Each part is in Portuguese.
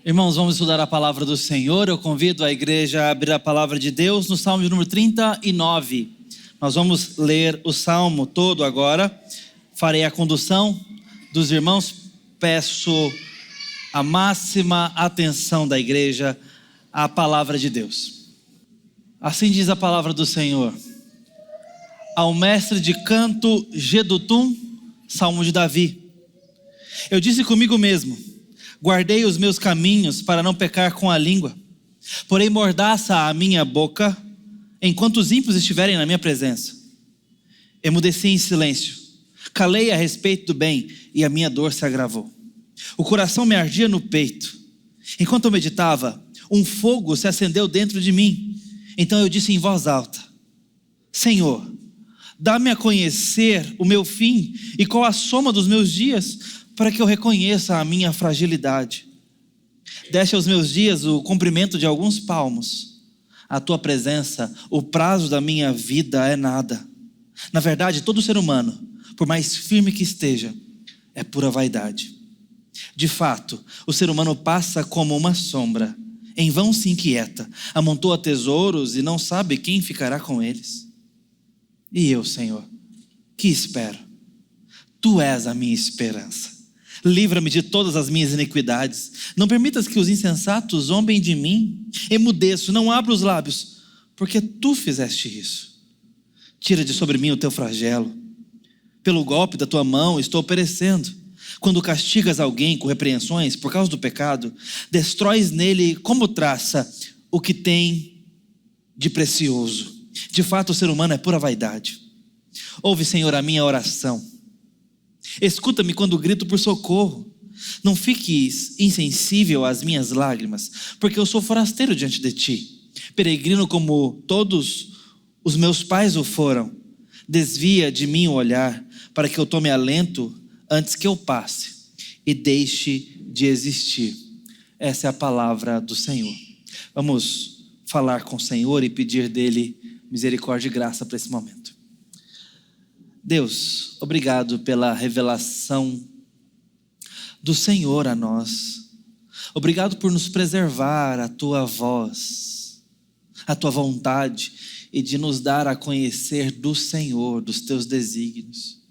Irmãos, vamos estudar a palavra do Senhor. Eu convido a igreja a abrir a palavra de Deus no Salmo de número 39. Nós vamos ler o Salmo todo agora. Farei a condução dos irmãos. Peço a máxima atenção da igreja à palavra de Deus. Assim diz a palavra do Senhor. Ao mestre de canto Jedutum, Salmo de Davi. Eu disse comigo mesmo: guardei os meus caminhos para não pecar com a língua. Porém mordaça a minha boca, enquanto os ímpios estiverem na minha presença. Emudeci em silêncio, calei a respeito do bem, e a minha dor se agravou. O coração me ardia no peito. Enquanto eu meditava, um fogo se acendeu dentro de mim. Então eu disse em voz alta: Senhor, dá-me a conhecer o meu fim e qual a soma dos meus dias, para que eu reconheça a minha fragilidade. Deste aos meus dias o comprimento de alguns palmos. A tua presença, o prazo da minha vida é nada. Na verdade, todo ser humano, por mais firme que esteja, é pura vaidade. De fato, o ser humano passa como uma sombra. Em vão se inquieta, amontoa tesouros e não sabe quem ficará com eles. E eu, Senhor, que espero? Tu és a minha esperança. Livra-me de todas as minhas iniquidades. Não permitas que os insensatos zombem de mim. Emudeço, não abro os lábios, porque tu fizeste isso. Tira de sobre mim o teu flagelo. Pelo golpe da tua mão estou perecendo. Quando castigas alguém com repreensões por causa do pecado, destróis nele como traça o que tem de precioso. De fato, o ser humano é pura vaidade. Ouve, Senhor, a minha oração. Escuta-me quando grito por socorro. Não fiques insensível às minhas lágrimas, porque eu sou forasteiro diante de ti, peregrino como todos os meus pais o foram. Desvia de mim o olhar, para que eu tome alento antes que eu passe e deixe de existir. Essa é a palavra do Senhor. Vamos falar com o Senhor e pedir dele misericórdia e graça para esse momento. Deus, obrigado pela revelação do Senhor a nós. Obrigado por nos preservar a tua voz, a tua vontade, e de nos dar a conhecer do Senhor, dos teus desígnios.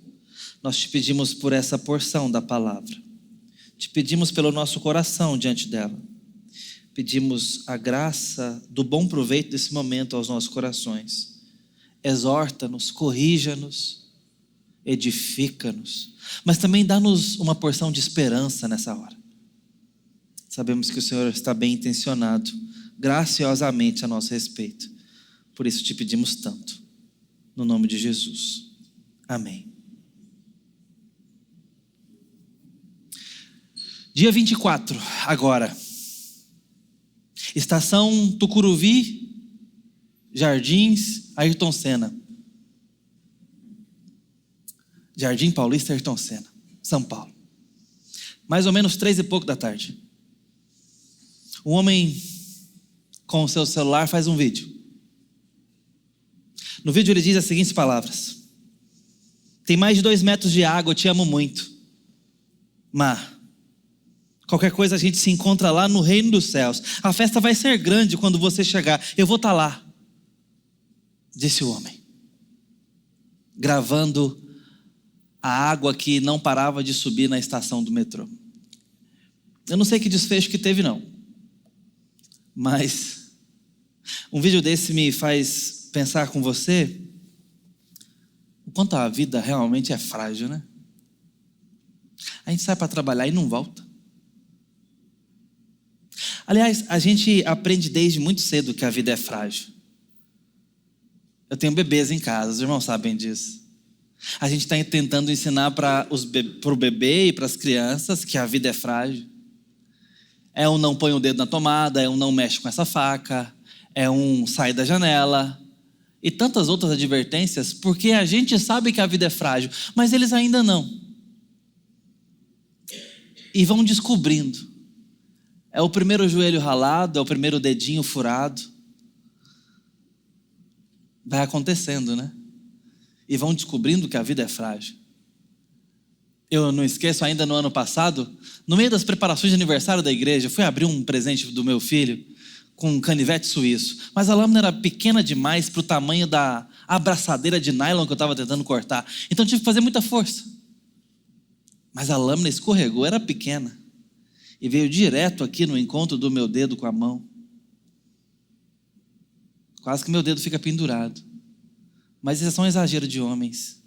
Nós te pedimos por essa porção da palavra. Te pedimos pelo nosso coração diante dela. Pedimos a graça do bom proveito desse momento aos nossos corações. Exorta-nos, corrija-nos, edifica-nos, mas também dá-nos uma porção de esperança nessa hora. Sabemos que o Senhor está bem intencionado, graciosamente a nosso respeito. Por isso te pedimos tanto, no nome de Jesus. Amém. Dia 24, agora. Estação Tucuruvi, Jardins, Ayrton Senna. Jardim Paulista, Ayrton Senna, São Paulo. Mais ou menos 3 e pouco da tarde. Um homem com o seu celular faz um vídeo. No vídeo ele diz as seguintes palavras: tem mais de 2 metros de água, eu te amo muito. Mar, qualquer coisa a gente se encontra lá no reino dos céus. A festa vai ser grande quando você chegar. Eu vou estar lá. Disse o homem, gravando a água que não parava de subir na estação do metrô. Eu não sei que desfecho que teve não, mas um vídeo desse me faz pensar com você o quanto a vida realmente é frágil, né? A gente sai para trabalhar e não volta. Aliás, a gente aprende desde muito cedo que a vida é frágil. Eu tenho bebês em casa, os irmãos sabem disso. A gente está tentando ensinar para o bebê e para as crianças que a vida é frágil. É um não põe o dedo na tomada, é um não mexe com essa faca, é um sai da janela e tantas outras advertências, porque a gente sabe que a vida é frágil, mas eles ainda não. E vão descobrindo. É o primeiro joelho ralado, é o primeiro dedinho furado. Vai acontecendo, né? E vão descobrindo que a vida é frágil. Eu não esqueço, ainda no ano passado, no meio das preparações de aniversário da igreja, eu fui abrir um presente do meu filho com um canivete suíço. Mas a lâmina era pequena demais para o tamanho da abraçadeira de nylon que eu estava tentando cortar. Então eu tive que fazer muita força. Mas a lâmina escorregou, era pequena. E veio direto aqui no encontro do meu dedo com a mão. Quase que meu dedo fica pendurado. Mas isso é só um exagero de homens.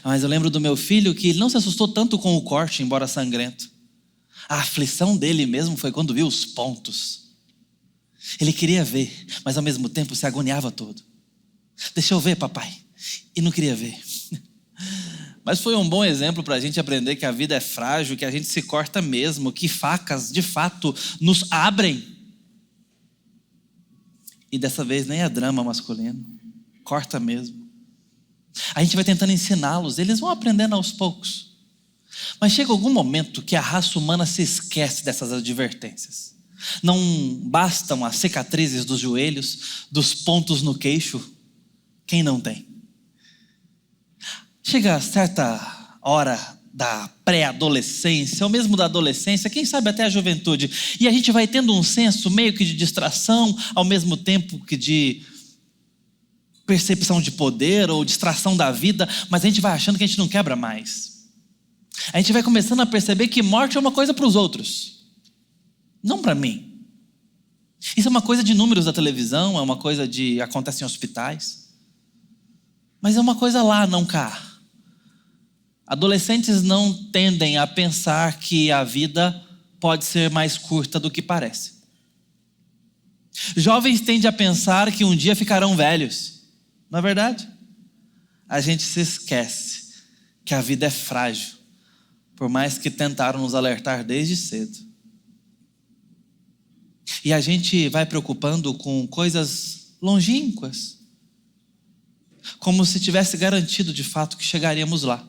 Mas eu lembro do meu filho que ele não se assustou tanto com o corte, embora sangrento. A aflição dele mesmo foi quando viu os pontos. Ele queria ver, mas ao mesmo tempo se agoniava todo. Deixa eu ver, papai. E não queria ver. Mas foi um bom exemplo para a gente aprender que a vida é frágil, que a gente se corta mesmo, que facas de fato nos abrem. E dessa vez nem é drama masculino. Corta mesmo. A gente vai tentando ensiná-los, eles vão aprendendo aos poucos. Mas chega algum momento que a raça humana se esquece dessas advertências. Não bastam as cicatrizes dos joelhos, dos pontos no queixo. Quem não tem? Chega certa hora da pré-adolescência, ou mesmo da adolescência, quem sabe até a juventude, e a gente vai tendo um senso meio que de distração, ao mesmo tempo que de percepção de poder ou distração da vida, mas a gente vai achando que a gente não quebra mais. A gente vai começando a perceber que morte é uma coisa para os outros, não para mim. Isso é uma coisa de números da televisão, é uma coisa de acontece em hospitais, mas é uma coisa lá, não cá. Adolescentes não tendem a pensar que a vida pode ser mais curta do que parece. Jovens tendem a pensar que um dia ficarão velhos. Não é verdade? A gente se esquece que a vida é frágil, por mais que tentaram nos alertar desde cedo. E a gente vai preocupando com coisas longínquas, como se tivesse garantido de fato que chegaríamos lá.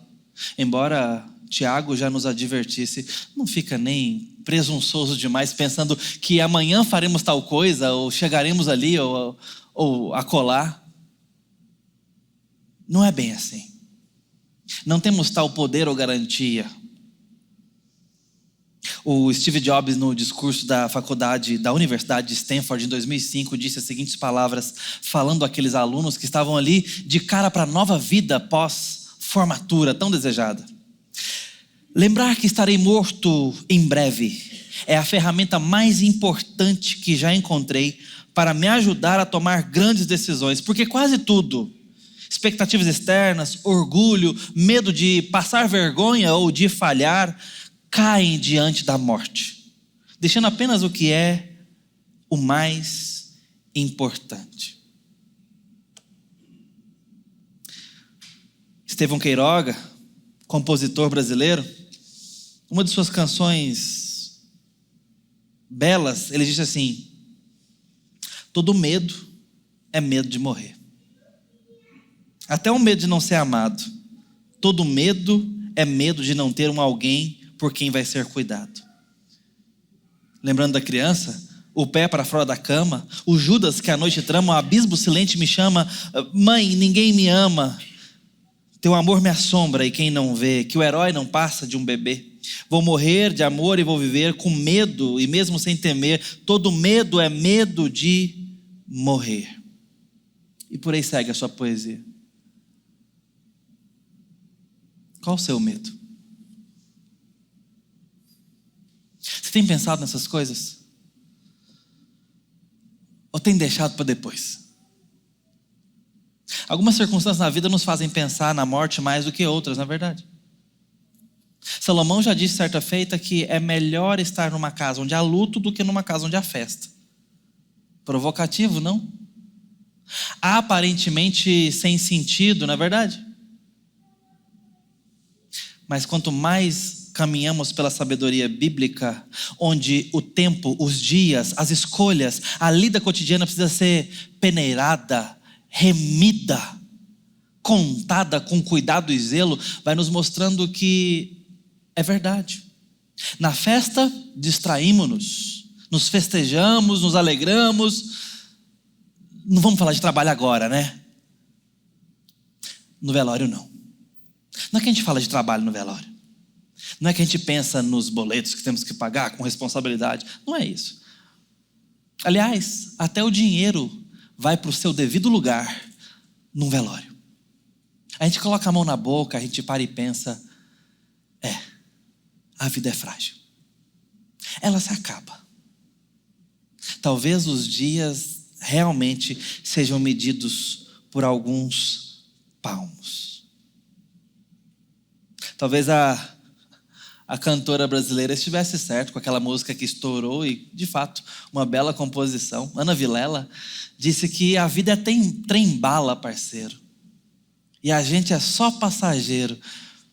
Embora Tiago já nos advertisse, não fica nem presunçoso demais pensando que amanhã faremos tal coisa, ou chegaremos ali, ou acolá. Não é bem assim. Não temos tal poder ou garantia. O Steve Jobs, no discurso da Universidade de Stanford, em 2005, disse as seguintes palavras, falando àqueles alunos que estavam ali de cara para a nova vida pós-formatura tão desejada. Lembrar que estarei morto em breve é a ferramenta mais importante que já encontrei para me ajudar a tomar grandes decisões, porque quase tudo, expectativas externas, orgulho, medo de passar vergonha ou de falhar, caem diante da morte, deixando apenas o que é o mais importante. Estevão Queiroga, compositor brasileiro, uma de suas canções belas, ele diz assim: todo medo é medo de morrer. Até o medo de não ser amado. Todo medo é medo de não ter um alguém por quem vai ser cuidado. Lembrando da criança, o pé para fora da cama, o Judas que à noite trama, o abismo silente me chama, mãe, ninguém me ama, teu amor me assombra e quem não vê, que o herói não passa de um bebê. Vou morrer de amor e vou viver com medo e mesmo sem temer, todo medo é medo de morrer. E por aí segue a sua poesia. Qual o seu medo? Você tem pensado nessas coisas? Ou tem deixado para depois? Algumas circunstâncias na vida nos fazem pensar na morte mais do que outras, na verdade. Salomão já disse certa feita que é melhor estar numa casa onde há luto do que numa casa onde há festa. Provocativo, não? Aparentemente sem sentido, não é verdade? Mas quanto mais caminhamos pela sabedoria bíblica, onde o tempo, os dias, as escolhas, a lida cotidiana precisa ser peneirada, remida, contada com cuidado e zelo, vai nos mostrando que é verdade. Na festa, distraímos-nos, nos festejamos, nos alegramos. Não vamos falar de trabalho agora, né? No velório, não. Não é que a gente fala de trabalho no velório. Não é que a gente pensa nos boletos que temos que pagar com responsabilidade. Não é isso. Aliás, até o dinheiro vai para o seu devido lugar num velório. A gente coloca a mão na boca, a gente para e pensa, a vida é frágil. Ela se acaba. Talvez os dias realmente sejam medidos por alguns palmos. Talvez a cantora brasileira estivesse certo com aquela música que estourou e, de fato, uma bela composição. Ana Vilela disse que a vida é trem-bala, parceiro. E a gente é só passageiro,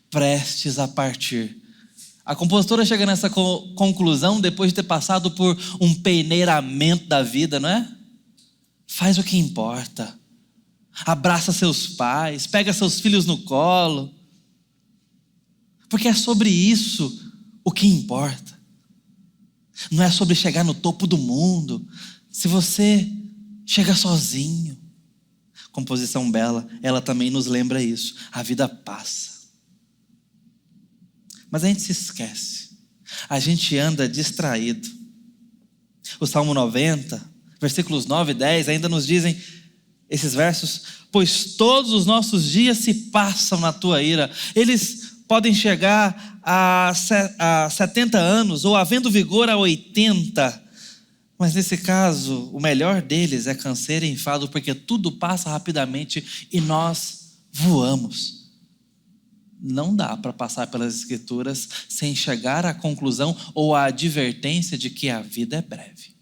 prestes a partir. A compositora chega nessa conclusão depois de ter passado por um peneiramento da vida, não é? Faz o que importa. Abraça seus pais, pega seus filhos no colo. Porque é sobre isso o que importa. Não é sobre chegar no topo do mundo. Se você chega sozinho. Composição bela, ela também nos lembra isso. A vida passa. Mas a gente se esquece. A gente anda distraído. O Salmo 90, versículos 9 e 10 ainda nos dizem esses versos: pois todos os nossos dias se passam na tua ira. Eles podem chegar a 70 anos ou havendo vigor a 80. Mas nesse caso, o melhor deles é canseiro e enfado, porque tudo passa rapidamente e nós voamos. Não dá para passar pelas Escrituras sem chegar à conclusão ou à advertência de que a vida é breve,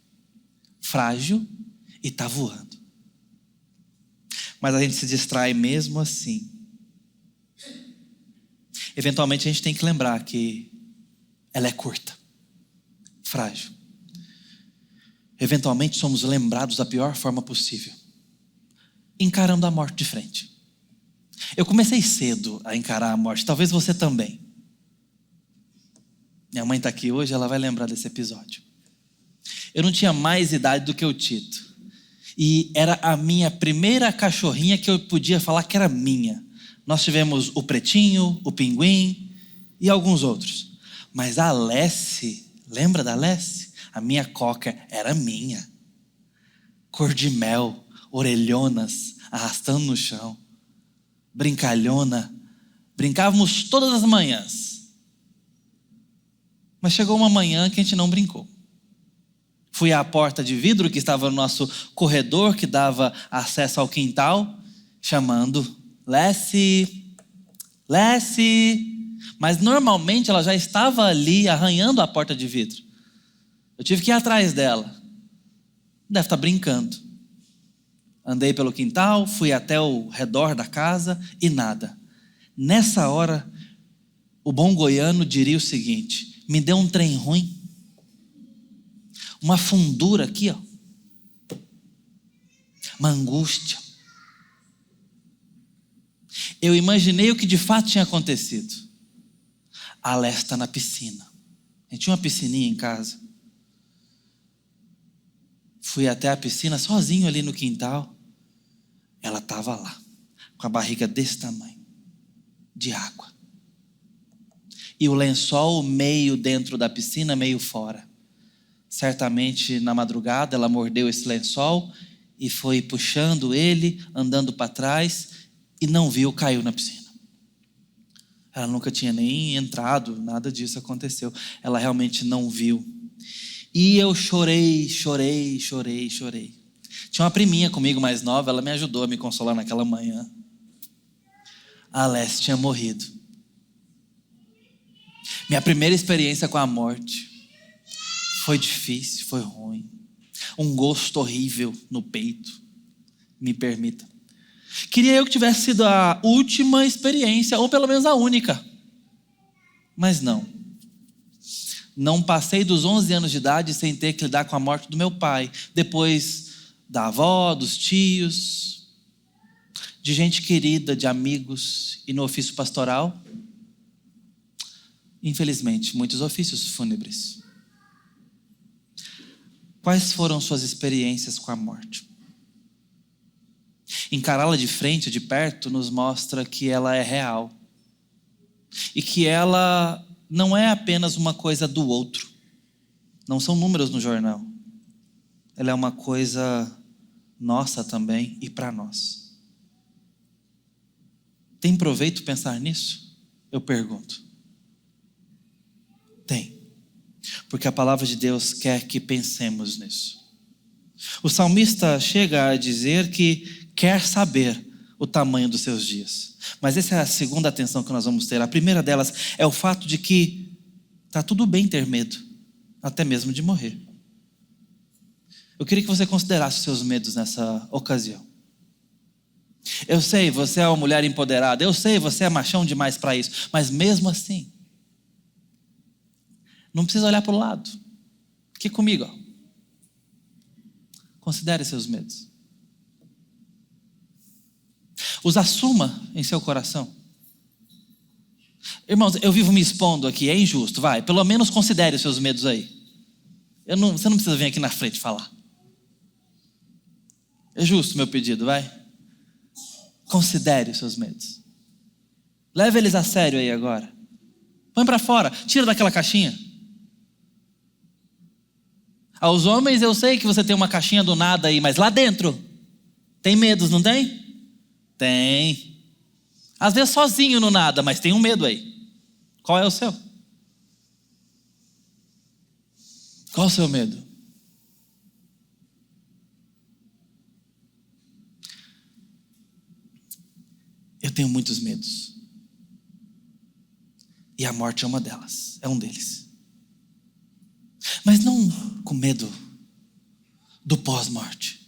frágil e está voando. Mas a gente se distrai mesmo assim. Eventualmente a gente tem que lembrar que ela é curta, frágil. Eventualmente somos lembrados da pior forma possível, encarando a morte de frente. Eu comecei cedo a encarar a morte, talvez você também. Minha mãe está aqui hoje, ela vai lembrar desse episódio. Eu não tinha mais idade do que o Tito. E era a minha primeira cachorrinha que eu podia falar que era minha. Nós tivemos o Pretinho, o Pinguim e alguns outros. Mas a Alessi, lembra da Alessi? A minha coca era minha. Cor de mel, orelhonas, arrastando no chão. Brincalhona. Brincávamos todas as manhãs. Mas chegou uma manhã que a gente não brincou. Fui à porta de vidro que estava no nosso corredor, que dava acesso ao quintal, chamando Lessie, Lessie. Mas normalmente ela já estava ali arranhando a porta de vidro. Eu tive que ir atrás dela. Deve estar brincando. Andei pelo quintal, fui até o redor da casa e nada. Nessa hora, o bom goiano diria o seguinte: me deu um trem ruim. Uma fundura aqui, ó. Uma angústia. Eu imaginei o que de fato tinha acontecido. A Alessi está na piscina. A gente tinha uma piscininha em casa. Fui até a piscina sozinho ali no quintal. Ela estava lá, com a barriga desse tamanho, de água. E o lençol meio dentro da piscina, meio fora. Certamente na madrugada ela mordeu esse lençol e foi puxando ele, andando para trás e não viu, caiu na piscina. Ela nunca tinha nem entrado, nada disso aconteceu. Ela realmente não viu. E eu chorei. Tinha uma priminha comigo mais nova, ela me ajudou a me consolar naquela manhã. A Alessi tinha morrido. Minha primeira experiência com a morte foi difícil, foi ruim. Um gosto horrível no peito. Me permita. Queria eu que tivesse sido a última experiência, ou pelo menos a única. Mas não. Não passei dos 11 anos de idade sem ter que lidar com a morte do meu pai. Depois da avó, dos tios, de gente querida, de amigos. E no ofício pastoral, infelizmente, muitos ofícios fúnebres. Quais foram suas experiências com a morte? Encará-la de frente, de perto, nos mostra que ela é real. e que ela não é apenas uma coisa do outro. Não são números no jornal. Ela é uma coisa nossa também e para nós. Tem proveito pensar nisso? Eu pergunto. Tem. Porque a palavra de Deus quer que pensemos nisso. O salmista chega a dizer que quer saber o tamanho dos seus dias. Mas essa é a segunda atenção que nós vamos ter. A primeira delas é o fato de que está tudo bem ter medo, até mesmo de morrer. Eu queria que você considerasse os seus medos nessa ocasião. Eu sei, você é uma mulher empoderada. Eu sei, você é machão demais para isso. Mas mesmo assim, não precisa olhar para o lado. Aqui comigo, ó. Considere seus medos. Os assuma em seu coração. Irmãos, eu vivo me expondo aqui, é injusto, vai. Pelo menos considere os seus medos aí. Você não precisa vir aqui na frente falar. É justo meu pedido, vai. Considere os seus medos. Leve eles a sério aí agora. Põe para fora, tira daquela caixinha. Aos homens eu sei que você tem uma caixinha do nada aí, mas lá dentro tem medos, não tem? Tem. Às vezes sozinho no nada, mas tem um medo aí. Qual é o seu? Qual é o seu medo? Eu tenho muitos medos. E a morte é uma delas, é um deles. Mas não com medo do pós-morte.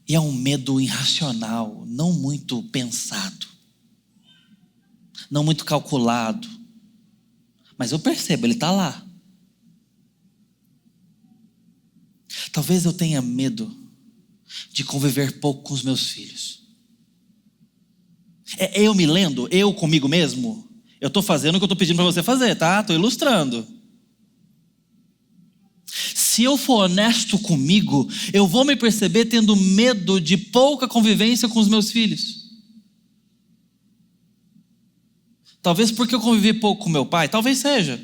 E é um medo irracional, não muito pensado, não muito calculado. Mas eu percebo, ele está lá. Talvez eu tenha medo de conviver pouco com os meus filhos. É eu me lendo, eu comigo mesmo. Eu estou fazendo o que eu estou pedindo para você fazer, tá? Estou ilustrando. Se eu for honesto comigo, eu vou me perceber tendo medo de pouca convivência com os meus filhos. Talvez porque eu convivi pouco com meu pai, talvez seja.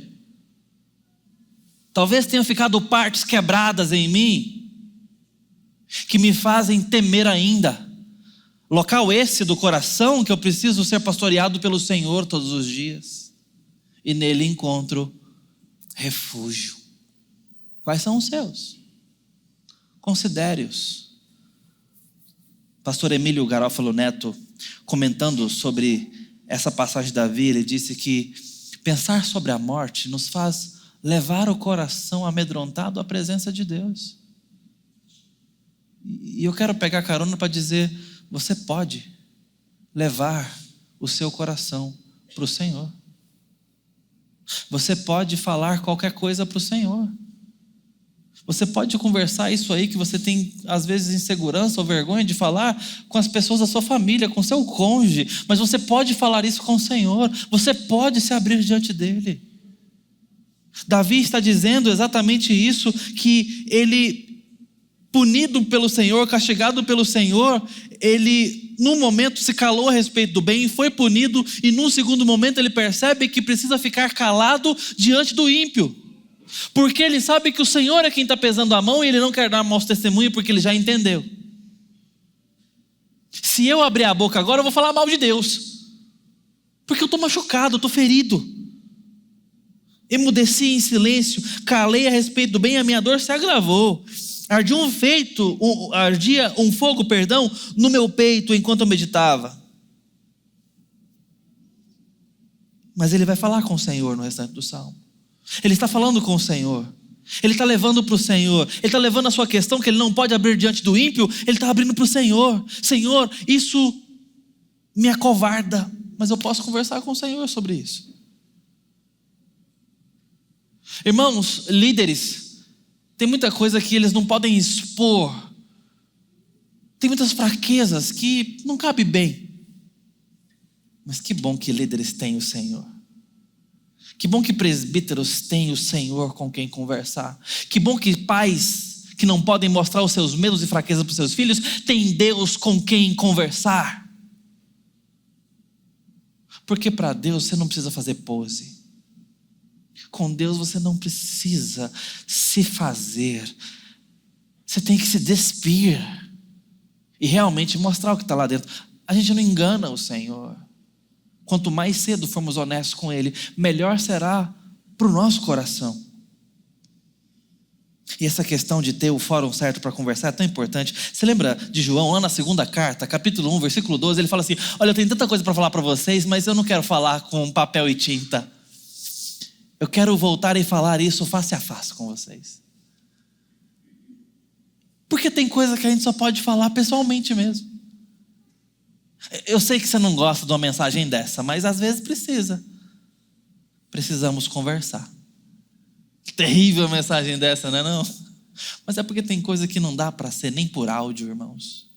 Talvez tenham ficado partes quebradas em mim, que me fazem temer ainda. Local esse do coração que eu preciso ser pastoreado pelo Senhor todos os dias. E nele encontro refúgio. Quais são os seus? Considere-os. Pastor Emílio Garófalo Neto, comentando sobre essa passagem de Davi, ele disse que pensar sobre a morte nos faz levar o coração amedrontado à presença de Deus. E eu quero pegar carona para dizer, você pode levar o seu coração para o Senhor. Você pode falar qualquer coisa para o Senhor. Você pode conversar isso aí que você tem, às vezes, insegurança ou vergonha de falar com as pessoas da sua família, com seu cônjuge. Mas você pode falar isso com o Senhor. Você pode se abrir diante dele. Davi está dizendo exatamente isso, que ele, punido pelo Senhor, castigado pelo Senhor, ele, num momento, se calou a respeito do bem e foi punido. E num segundo momento ele percebe que precisa ficar calado diante do ímpio. Porque ele sabe que o Senhor é quem está pesando a mão e ele não quer dar maus testemunhos porque ele já entendeu. Se eu abrir a boca agora, eu vou falar mal de Deus. Porque eu estou machucado, eu estou ferido. Emudeci em silêncio, calei a respeito do bem e a minha dor se agravou. Ardia um fogo, no meu peito enquanto eu meditava. Mas ele vai falar com o Senhor no restante do salmo. Ele está falando com o Senhor. Ele está levando para o Senhor. Ele está levando a sua questão que ele não pode abrir diante do ímpio. Ele está abrindo para o Senhor. Senhor, isso me acovarda, mas eu posso conversar com o Senhor sobre isso. Irmãos, líderes, tem muita coisa que eles não podem expor. Tem muitas fraquezas que não cabe bem. Mas que bom que líderes têm o Senhor. Que bom que presbíteros têm o Senhor com quem conversar. Que bom que pais que não podem mostrar os seus medos e fraquezas para os seus filhos têm Deus com quem conversar. Porque para Deus você não precisa fazer pose. Com Deus você não precisa se fazer. Você tem que se despir e realmente mostrar o que está lá dentro. A gente não engana o Senhor. Quanto mais cedo formos honestos com Ele, melhor será para o nosso coração. E essa questão de ter o fórum certo para conversar é tão importante. Você lembra de João, lá na segunda carta, capítulo 1, versículo 12, ele fala assim: olha, eu tenho tanta coisa para falar para vocês, mas eu não quero falar com papel e tinta. Eu quero voltar e falar isso face a face com vocês. Porque tem coisa que a gente só pode falar pessoalmente mesmo. Eu sei que você não gosta de uma mensagem dessa, mas às vezes precisa. Precisamos conversar. Que terrível mensagem dessa, não é não? Mas é porque tem coisa que não dá para ser nem por áudio, irmãos.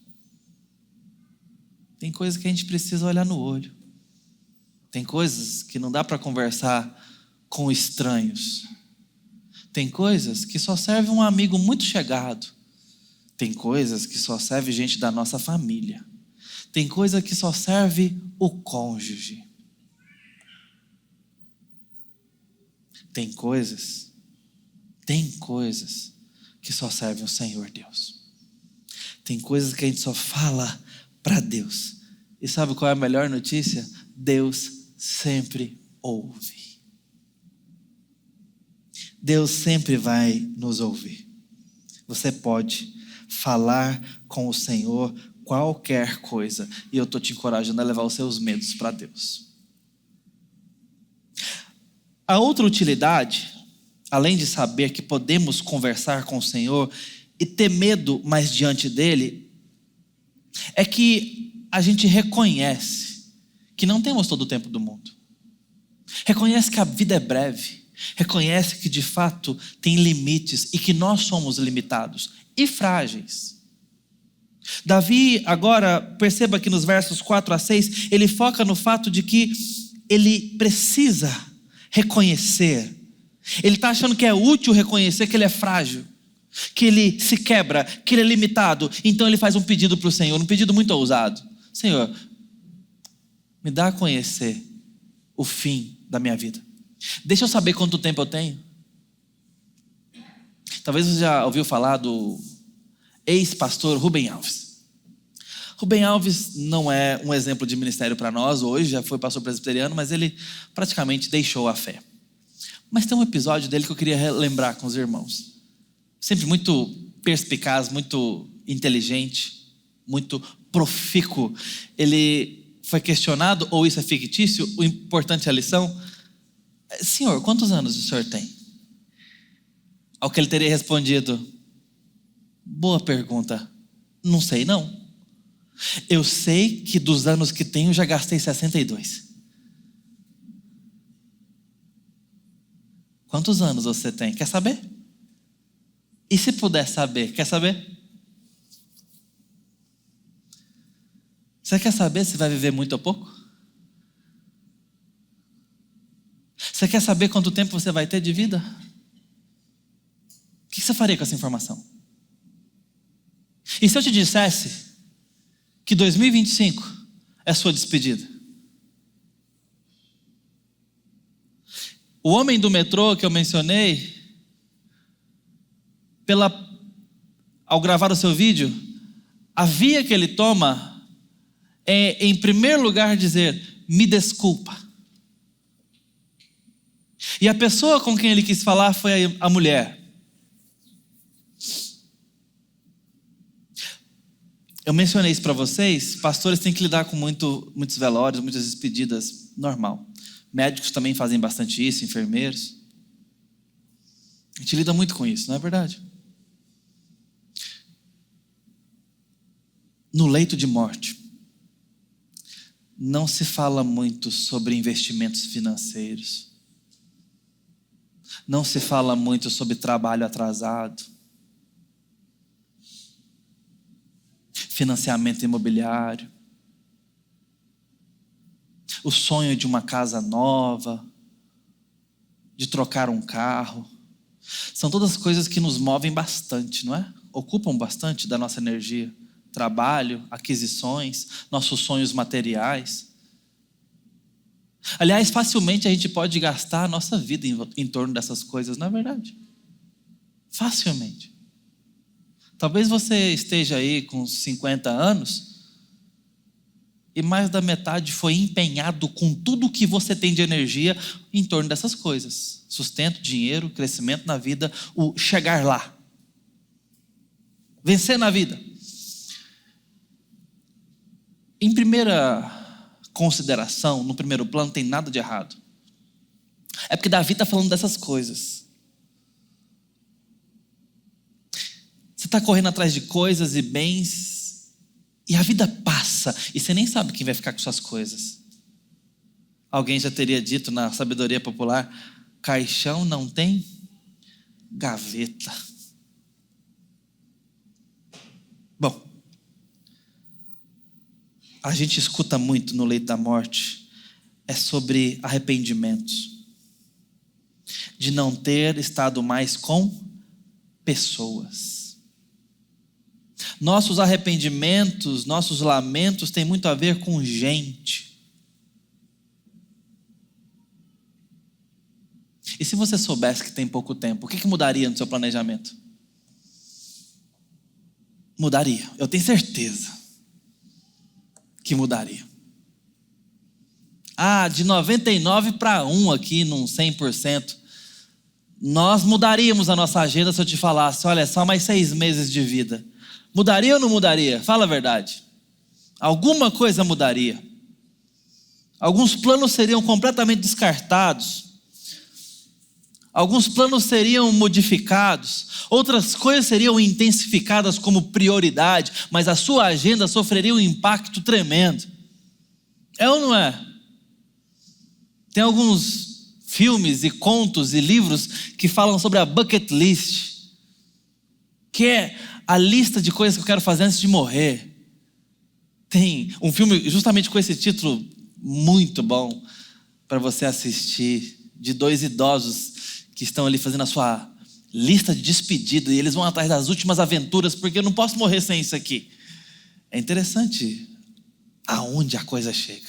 Tem coisa que a gente precisa olhar no olho. Tem coisas que não dá para conversar com estranhos. Tem coisas que só serve um amigo muito chegado. Tem coisas que só serve gente da nossa família. Tem coisa que só serve o cônjuge. Tem coisas que só servem o Senhor Deus. Tem coisas que a gente só fala para Deus. E sabe qual é a melhor notícia? Deus sempre ouve. Deus sempre vai nos ouvir. Você pode falar com o Senhor qualquer coisa. E eu estou te encorajando a levar os seus medos para Deus. A outra utilidade, além de saber que podemos conversar com o Senhor e ter medo mais diante dele, é que a gente reconhece que não temos todo o tempo do mundo. Reconhece que a vida é breve. Reconhece que de fato tem limites e que nós somos limitados e frágeis. Davi, agora, perceba que nos versos 4 a 6, ele foca no fato de que ele precisa reconhecer. Ele está achando que é útil reconhecer que ele é frágil, que ele se quebra, que ele é limitado. Então ele faz um pedido para o Senhor, um pedido muito ousado. Senhor, me dá a conhecer o fim da minha vida. Deixa eu saber quanto tempo eu tenho. Talvez você já ouviu falar do ex-pastor Rubem Alves. Rubem Alves não é um exemplo de ministério para nós hoje, já foi pastor presbiteriano, mas ele praticamente deixou a fé. Mas tem um episódio dele que eu queria relembrar com os irmãos. Sempre muito perspicaz, muito inteligente, muito profícuo. Ele foi questionado, ou isso é fictício, o importante é a lição. Senhor, quantos anos o senhor tem? Ao que ele teria respondido: boa pergunta, não sei não. Eu sei que dos anos que tenho já gastei 62. Quantos anos você tem? Quer saber? E se puder saber, quer saber? Você quer saber se vai viver muito ou pouco? Você quer saber quanto tempo você vai ter de vida? O que você faria com essa informação? E se eu te dissesse que 2025 é a sua despedida? O homem do metrô que eu mencionei, ao gravar o seu vídeo, a via que ele toma é, em primeiro lugar, dizer: me desculpa. E a pessoa com quem ele quis falar foi a mulher. Eu mencionei isso para vocês. Pastores têm que lidar com muitos velórios, muitas despedidas, normal. Médicos também fazem bastante isso, enfermeiros. A gente lida muito com isso, não é verdade? No leito de morte, não se fala muito sobre investimentos financeiros. Não se fala muito sobre trabalho atrasado, financiamento imobiliário, o sonho de uma casa nova, de trocar um carro. São todas coisas que nos movem bastante, não é? Ocupam bastante da nossa energia. Trabalho, aquisições, nossos sonhos materiais. Aliás, facilmente a gente pode gastar a nossa vida em torno dessas coisas, não é verdade? Facilmente. Talvez você esteja aí com 50 anos e mais da metade foi empenhado com tudo que você tem de energia em torno dessas coisas. Sustento, dinheiro, crescimento na vida, o chegar lá. Vencer na vida. Em primeira consideração, no primeiro plano, não tem nada de errado. É porque Davi está falando dessas coisas. Você está correndo atrás de coisas e bens, e a vida passa, e você nem sabe quem vai ficar com suas coisas. Alguém já teria dito na sabedoria popular: caixão não tem gaveta. Bom, a gente escuta muito no leito da morte, é sobre arrependimentos, de não ter estado mais com pessoas. Nossos arrependimentos, nossos lamentos têm muito a ver com gente. E se você soubesse que tem pouco tempo, o que mudaria no seu planejamento? Mudaria, eu tenho certeza que mudaria. De 99 para 1 aqui, num 100%. Nós mudaríamos a nossa agenda se eu te falasse: olha, só mais 6 meses de vida. Mudaria ou não mudaria? Fala a verdade. Alguma coisa mudaria. Alguns planos seriam completamente descartados. Alguns planos seriam modificados. Outras coisas seriam intensificadas como prioridade. Mas a sua agenda sofreria um impacto tremendo. É ou não é? Tem alguns filmes e contos e livros que falam sobre a bucket list, que é a lista de coisas que eu quero fazer antes de morrer. Tem um filme justamente com esse título muito bom para você assistir, de 2 idosos que estão ali fazendo a sua lista de despedida, e eles vão atrás das últimas aventuras, porque eu não posso morrer sem isso aqui. É interessante aonde a coisa chega,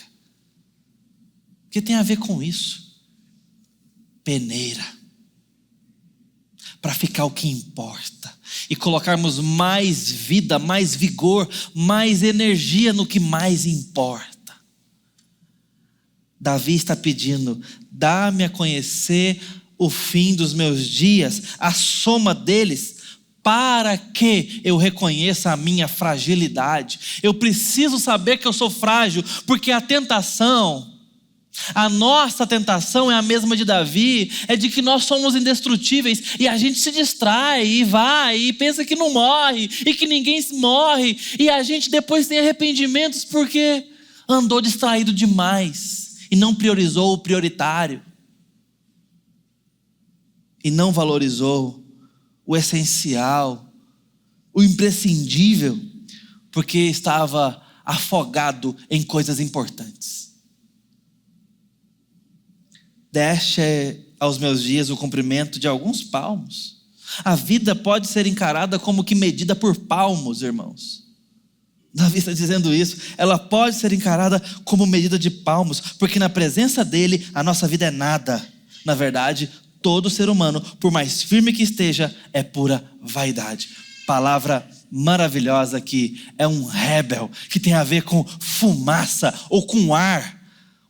porque tem a ver com isso. Peneira, para ficar o que importa e colocarmos mais vida, mais vigor, mais energia no que mais importa. Davi está pedindo: dá-me a conhecer o fim dos meus dias, a soma deles, para que eu reconheça a minha fragilidade. Eu preciso saber que eu sou frágil, porque a nossa tentação é a mesma de Davi, é de que nós somos indestrutíveis, e a gente se distrai e vai e pensa que não morre e que ninguém morre, e a gente depois tem arrependimentos porque andou distraído demais e não priorizou o prioritário, e não valorizou o essencial, o imprescindível, porque estava afogado em coisas importantes. Deste aos meus dias o comprimento de alguns palmos. A vida pode ser encarada como que medida por palmos, irmãos. Davi está dizendo isso. Ela pode ser encarada como medida de palmos, porque na presença dele a nossa vida é nada. Na verdade, todo ser humano, por mais firme que esteja, é pura vaidade. Palavra maravilhosa que é um rebel, que tem a ver com fumaça ou com ar.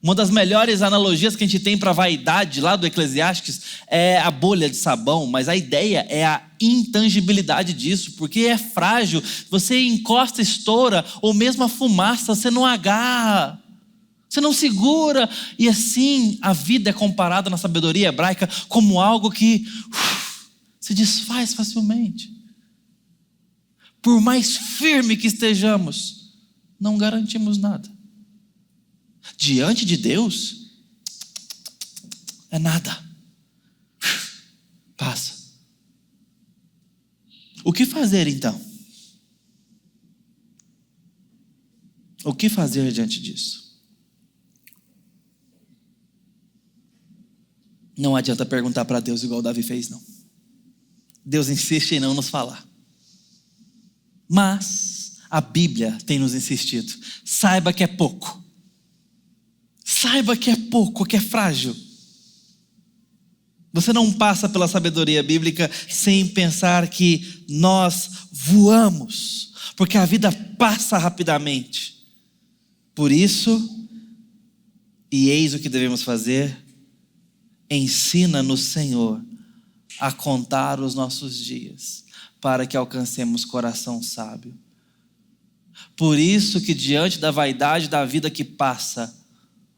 Uma das melhores analogias que a gente tem para a vaidade lá do Eclesiastes é a bolha de sabão, mas a ideia é a intangibilidade disso, porque é frágil. Você encosta, estoura, ou mesmo a fumaça, você não agarra, você não segura. E assim a vida é comparada na sabedoria hebraica como algo que se desfaz facilmente. Por mais firme que estejamos, não garantimos nada. Diante de Deus, é nada. Passa. O que fazer então? O que fazer diante disso? Não adianta perguntar para Deus igual Davi fez, não. Deus insiste em não nos falar. Mas a Bíblia tem nos insistido. Saiba que é pouco. Saiba que é pouco, que é frágil. Você não passa pela sabedoria bíblica sem pensar que nós voamos, porque a vida passa rapidamente. Por isso, e eis o que devemos fazer: ensina-nos, Senhor, a contar os nossos dias, para que alcancemos coração sábio. Por isso que diante da vaidade da vida que passa,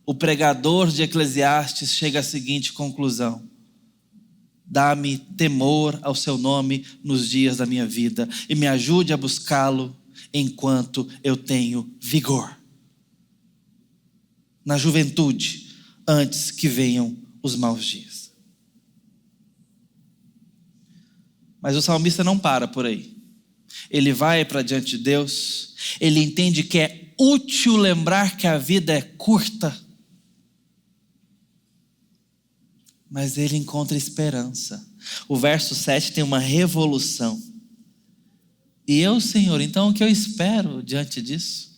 o pregador de Eclesiastes chega à seguinte conclusão: dá-me temor ao seu nome nos dias da minha vida e me ajude a buscá-lo enquanto eu tenho vigor. Na juventude, antes que venham os maus dias. Mas o salmista não para por aí. Ele vai para diante de Deus. Ele entende que é útil lembrar que a vida é curta. Mas ele encontra esperança. O verso 7 tem uma revolução. E eu, Senhor, então o que eu espero diante disso?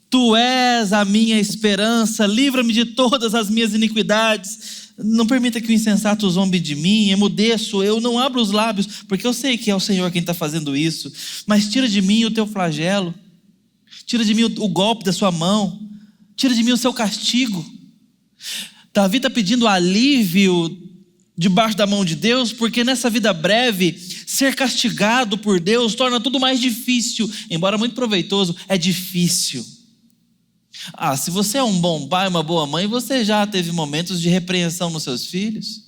Tu és a minha esperança, livra-me de todas as minhas iniquidades. Não permita que o insensato zombe de mim, emudeço, eu não abro os lábios, porque eu sei que é o Senhor quem está fazendo isso. Mas tira de mim o teu flagelo, tira de mim o golpe da sua mão, tira de mim o seu castigo. Davi está pedindo alívio debaixo da mão de Deus, porque nessa vida breve, ser castigado por Deus torna tudo mais difícil. Embora muito proveitoso, é difícil. Se você é um bom pai, uma boa mãe, você já teve momentos de repreensão nos seus filhos.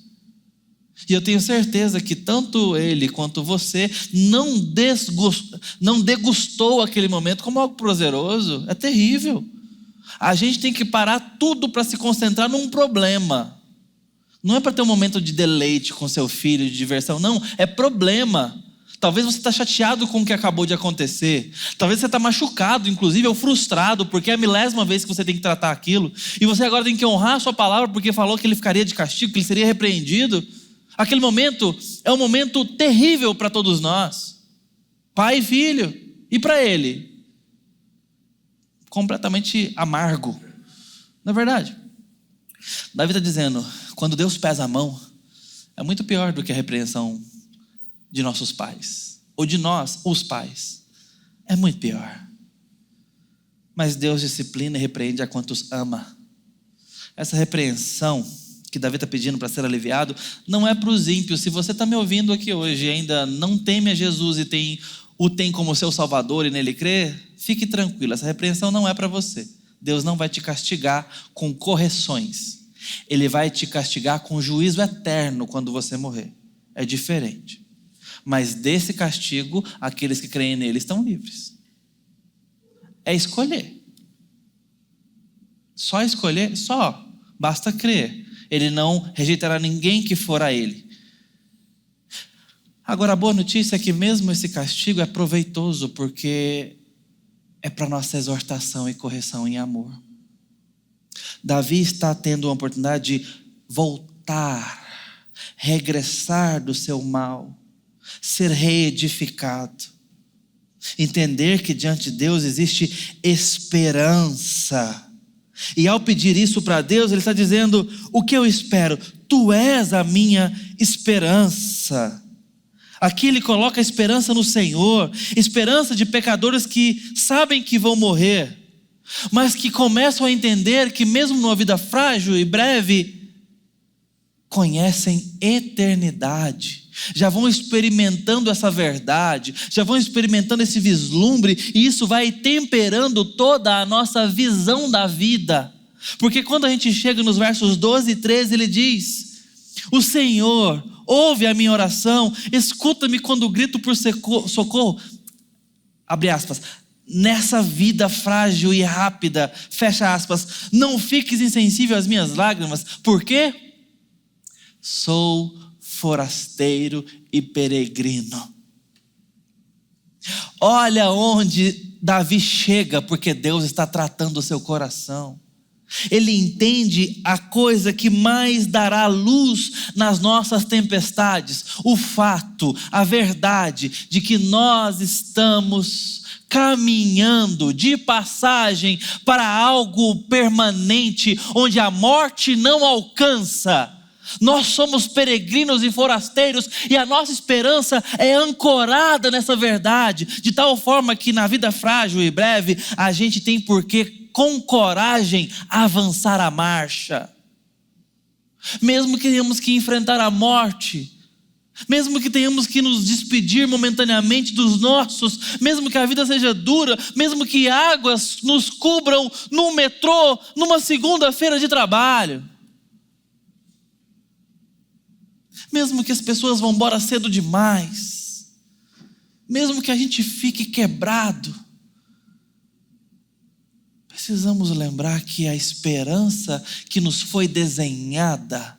E eu tenho certeza que tanto ele quanto você não degustou aquele momento como algo prazeroso. É terrível. A gente tem que parar tudo para se concentrar num problema. Não é para ter um momento de deleite com seu filho, de diversão. Não, é problema. Talvez você está chateado com o que acabou de acontecer. Talvez você está machucado, inclusive, ou frustrado, porque é a milésima vez que você tem que tratar aquilo. E você agora tem que honrar a sua palavra, porque falou que ele ficaria de castigo, que ele seria repreendido. Aquele momento é um momento terrível para todos nós. Pai e filho. E para ele? Completamente amargo. Não é verdade? Davi está dizendo, quando Deus pesa a mão, é muito pior do que a repreensão de nossos pais, ou de nós, os pais. É muito pior. Mas Deus disciplina e repreende a quantos ama. Essa repreensão que Davi está pedindo para ser aliviado, não é para os ímpios. Se você está me ouvindo aqui hoje e ainda não teme a Jesus e o tem como seu Salvador e nele crê, fique tranquilo, essa repreensão não é para você. Deus não vai te castigar com correções. Ele vai te castigar com juízo eterno quando você morrer. É diferente. Mas desse castigo, aqueles que creem nele estão livres. É escolher. Só escolher? Só. Basta crer. Ele não rejeitará ninguém que for a ele. Agora, a boa notícia é que mesmo esse castigo é proveitoso, porque é para nossa exortação e correção em amor. Davi está tendo uma oportunidade de voltar, regressar do seu mal, ser reedificado, entender que diante de Deus existe esperança. E ao pedir isso para Deus, ele está dizendo: o que eu espero? Tu és a minha esperança. Aqui ele coloca a esperança no Senhor, esperança de pecadores que sabem que vão morrer, mas que começam a entender que mesmo numa vida frágil e breve, conhecem eternidade, já vão experimentando essa verdade, já vão experimentando esse vislumbre, e isso vai temperando toda a nossa visão da vida. Porque quando a gente chega nos versos 12 e 13, ele diz: o Senhor ouve a minha oração, escuta-me quando grito por socorro. Abre aspas. Nessa vida frágil e rápida, fecha aspas, não fiques insensível às minhas lágrimas. Por quê? Sou forasteiro e peregrino. Olha onde Davi chega, porque Deus está tratando o seu coração. Ele entende a coisa que mais dará luz nas nossas tempestades, o fato, a verdade de que nós estamos caminhando de passagem para algo permanente, onde a morte não alcança. Nós somos peregrinos e forasteiros, e a nossa esperança é ancorada nessa verdade, de tal forma que na vida frágil e breve, a gente tem por que, com coragem, avançar a marcha. Mesmo que tenhamos que enfrentar a morte, mesmo que tenhamos que nos despedir momentaneamente dos nossos, mesmo que a vida seja dura, mesmo que águas nos cubram no metrô, numa segunda-feira de trabalho, mesmo que as pessoas vão embora cedo demais, mesmo que a gente fique quebrado, precisamos lembrar que a esperança que nos foi desenhada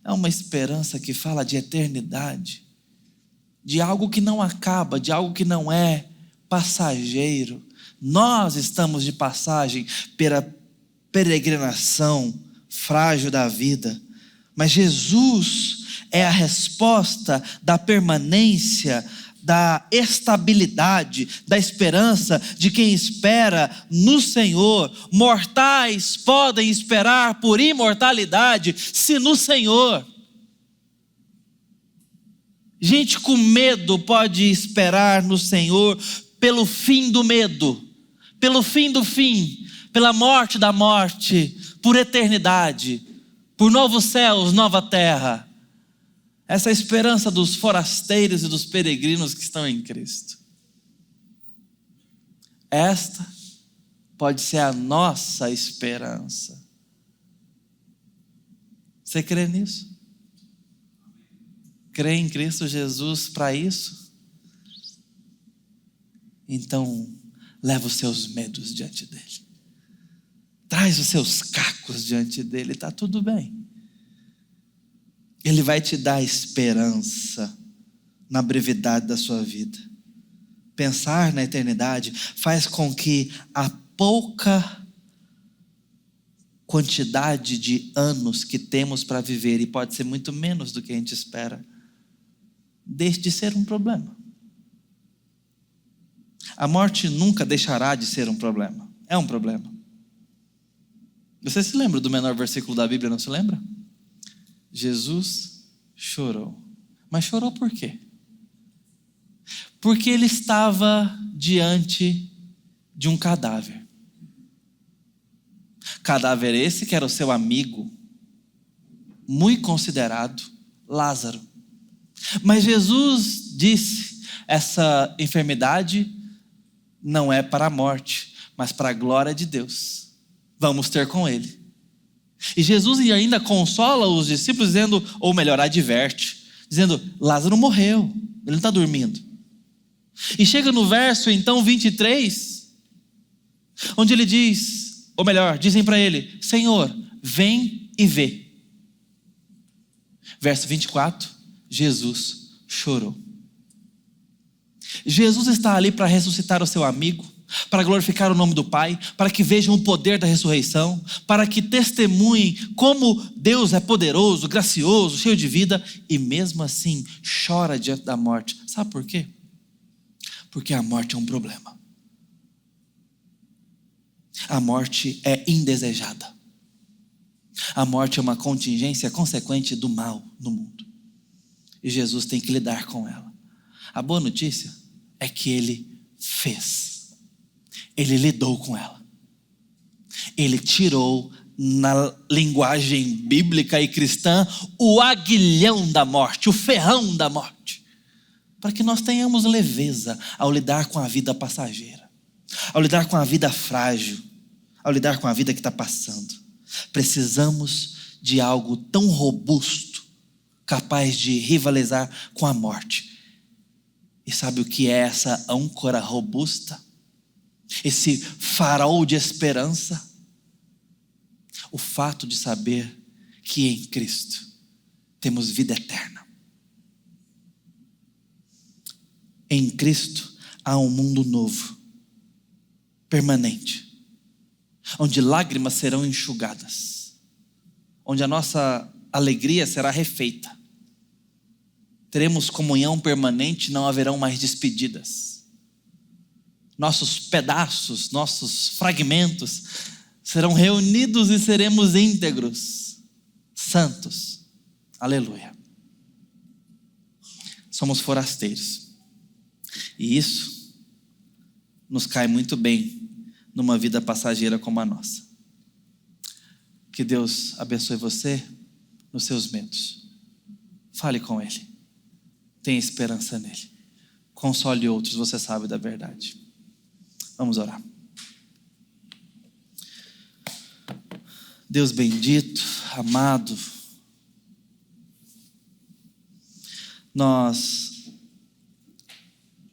é uma esperança que fala de eternidade, de algo que não acaba, de algo que não é passageiro. Nós estamos de passagem pela peregrinação frágil da vida, mas Jesus é a resposta da permanência, da estabilidade, da esperança de quem espera no Senhor. Mortais podem esperar por imortalidade, se no Senhor. Gente com medo pode esperar no Senhor pelo fim do medo, pelo fim do fim, pela morte da morte, por eternidade, por novos céus, nova terra. Essa é a esperança dos forasteiros e dos peregrinos que estão em Cristo. Esta pode ser a nossa esperança. Você crê nisso? Crê em Cristo Jesus para isso? Então, leva os seus medos diante dele. Traz os seus cacos diante dele, está tudo bem. Ele vai te dar esperança na brevidade da sua vida. Pensar na eternidade faz com que a pouca quantidade de anos que temos para viver, e pode ser muito menos do que a gente espera, deixe de ser um problema. A morte nunca deixará de ser um problema. É um problema. Você se lembra do menor versículo da Bíblia, não se lembra? Jesus chorou. Mas chorou por quê? Porque ele estava diante de um cadáver. Cadáver esse que era o seu amigo, muito considerado, Lázaro. Mas Jesus disse, essa enfermidade não é para a morte, mas para a glória de Deus. Vamos ter com ele. E Jesus ainda consola os discípulos dizendo, ou melhor, adverte, dizendo, Lázaro morreu, ele não está dormindo. E chega no verso então 23, onde ele diz, ou melhor, dizem para ele, Senhor, vem e vê. Verso 24, Jesus chorou. Jesus está ali para ressuscitar o seu amigo, para glorificar o nome do Pai, para que vejam o poder da ressurreição, para que testemunhem como Deus é poderoso, gracioso, cheio de vida, e mesmo assim chora diante da morte. Sabe por quê? Porque a morte é um problema. A morte é indesejada. A morte é uma contingência consequente do mal no mundo. E Jesus tem que lidar com ela. A boa notícia é que ele fez. Ele lidou com ela. Ele tirou, na linguagem bíblica e cristã, o aguilhão da morte, o ferrão da morte, para que nós tenhamos leveza ao lidar com a vida passageira, ao lidar com a vida frágil, ao lidar com a vida que está passando. Precisamos de algo tão robusto, capaz de rivalizar com a morte. E sabe o que é essa âncora robusta? Esse farol de esperança? O fato de saber que em Cristo temos vida eterna. Em Cristo há um mundo novo, permanente, onde lágrimas serão enxugadas, onde a nossa alegria será refeita. Teremos comunhão permanente, não haverão mais despedidas. nossos pedaços, nossos fragmentos serão reunidos e seremos íntegros, santos. Aleluia. Somos forasteiros. E isso nos cai muito bem numa vida passageira como a nossa. Que Deus abençoe você nos seus medos. Fale com Ele. Tenha esperança nele. Console outros, você sabe da verdade. Vamos orar. Deus bendito, amado, nós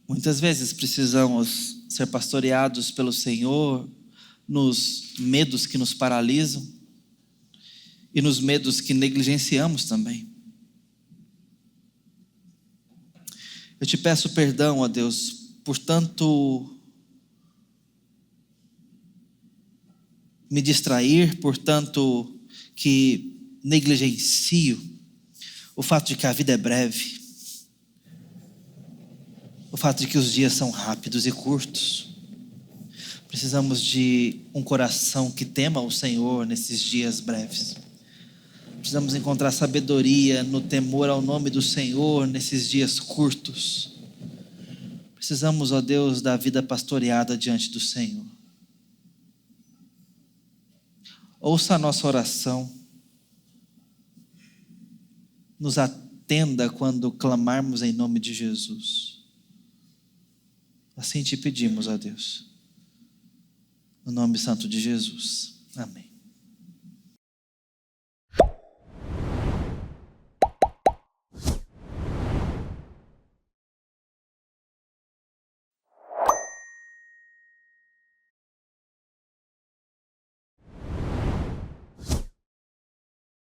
muitas vezes precisamos ser pastoreados pelo Senhor nos medos que nos paralisam e nos medos que negligenciamos também. Eu te peço perdão, ó Deus, por tanto me distrair, por tanto que negligencio o fato de que a vida é breve, o fato de que os dias são rápidos e curtos. Precisamos de um coração que tema o Senhor nesses dias breves. Precisamos encontrar sabedoria no temor ao nome do Senhor nesses dias curtos. Precisamos, ó Deus, da vida pastoreada diante do Senhor. Ouça a nossa oração. Nos atenda quando clamarmos em nome de Jesus. Assim te pedimos, ó Deus. No nome santo de Jesus. Amém.